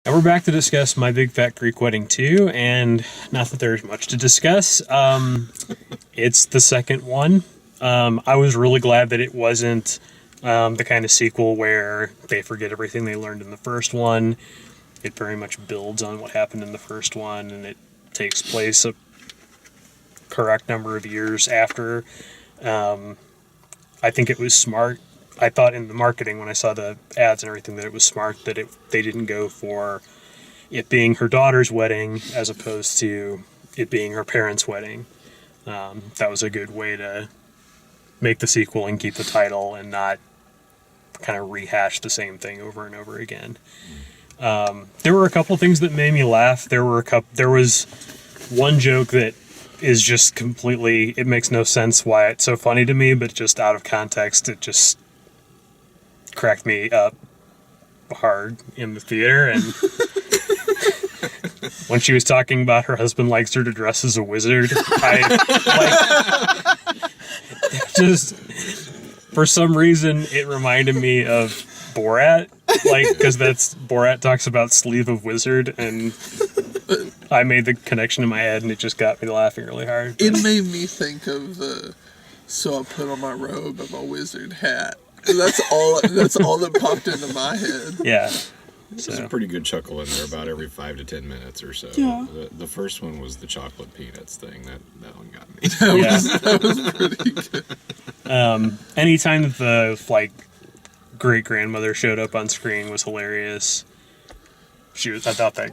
And we're back to discuss My Big Fat Greek Wedding 2, and not that there's much to discuss. It's the second one. I was really glad that it wasn't the kind of sequel where they forget everything they learned in the first one. It very much builds on what happened in the first one, and it takes place a correct number of years after. I think it was smart. I thought in the marketing, when I saw the ads and everything, that it was smart that they didn't go for it being her daughter's wedding as opposed to it being her parents' wedding. That was a good way to make the sequel and keep the title and not kind of rehash the same thing over and over again. There were a couple things that made me laugh. There was one joke that is just completely, it makes no sense why it's so funny to me, but just out of context, it just cracked me up hard in the theater. And when she was talking about her husband likes her to dress as a wizard, just for some reason it reminded me of Borat, because Borat talks about sleeve of wizard, and I made the connection in my head and it just got me laughing really hard. It made me think of so I put on my robe and my wizard hat. That's all that popped into my head. Yeah. There's a pretty good chuckle in there about every 5 to 10 minutes or so. Yeah. The first one was the chocolate peanuts thing. That one got me. That was pretty good. Anytime that the great-grandmother showed up on screen was hilarious. I thought that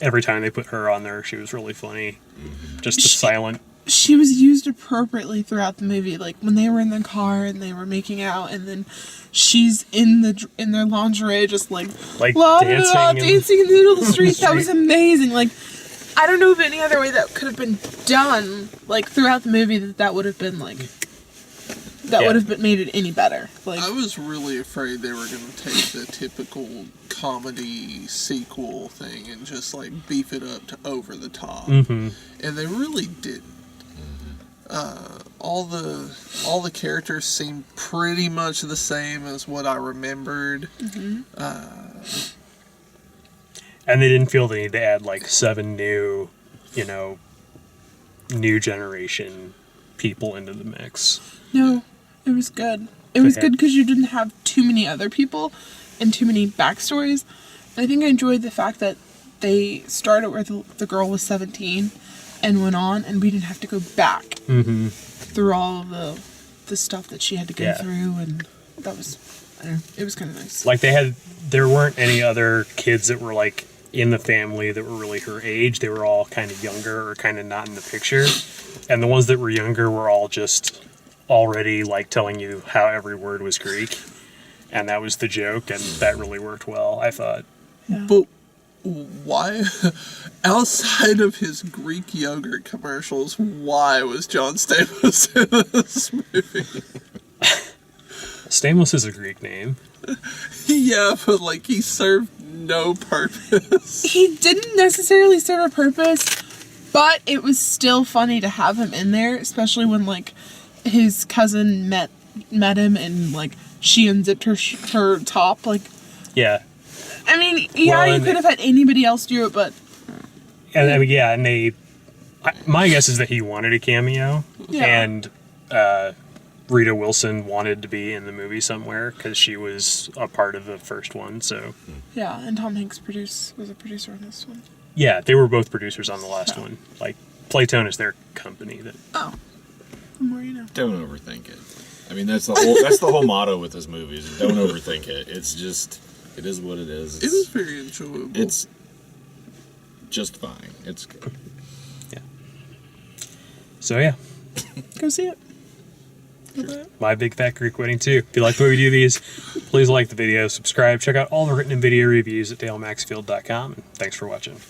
every time they put her on there, she was really funny. Mm-hmm. Just the silent. She was used appropriately throughout the movie, like when they were in the car and they were making out, and then she's in their lingerie, just dancing in the middle of the street. That was amazing. I don't know of any other way that could have been done, throughout the movie that would have been would have made it any better. I was really afraid they were going to take the typical comedy sequel thing and just beef it up to over the top, and they really didn't. All the characters seemed pretty much the same as what I remembered. And they didn't feel the need to add 7 new generation people into the mix. No, it was good. It was good because you didn't have too many other people and too many backstories. I think I enjoyed the fact that they started where the girl was 17 and went on, and we didn't have to go back through all of the stuff that she had to go through, and that was, it was kind of nice. There weren't any other kids that were in the family that were really her age. They were all kind of younger or kind of not in the picture, and the ones that were younger were all just already telling you how every word was Greek, and that was the joke, and that really worked well, I thought. Yeah. But why, outside of his Greek yogurt commercials, why was John Stamos in this movie? Stamos is a Greek name. Yeah, but he served no purpose. He didn't necessarily serve a purpose, but it was still funny to have him in there, especially when his cousin met him and she unzipped her top. Yeah. I mean, you could have had anybody else do it, but. And my guess is that he wanted a cameo, and Rita Wilson wanted to be in the movie somewhere because she was a part of the first one. So. Yeah, and Tom Hanks was a producer on this one. Yeah, they were both producers on the last one. Playtone is their company. Oh, the more you know. Don't overthink it. I mean, that's the whole motto with this movie. Is don't overthink it. It's just. It is what it is. It was very enjoyable. It's just fine. It's good. Yeah. So, yeah. Go see it. My Big Fat Greek Wedding 2. If you like the way we do these, please like the video, subscribe, check out all the written and video reviews at DaleMaxfield.com, and thanks for watching.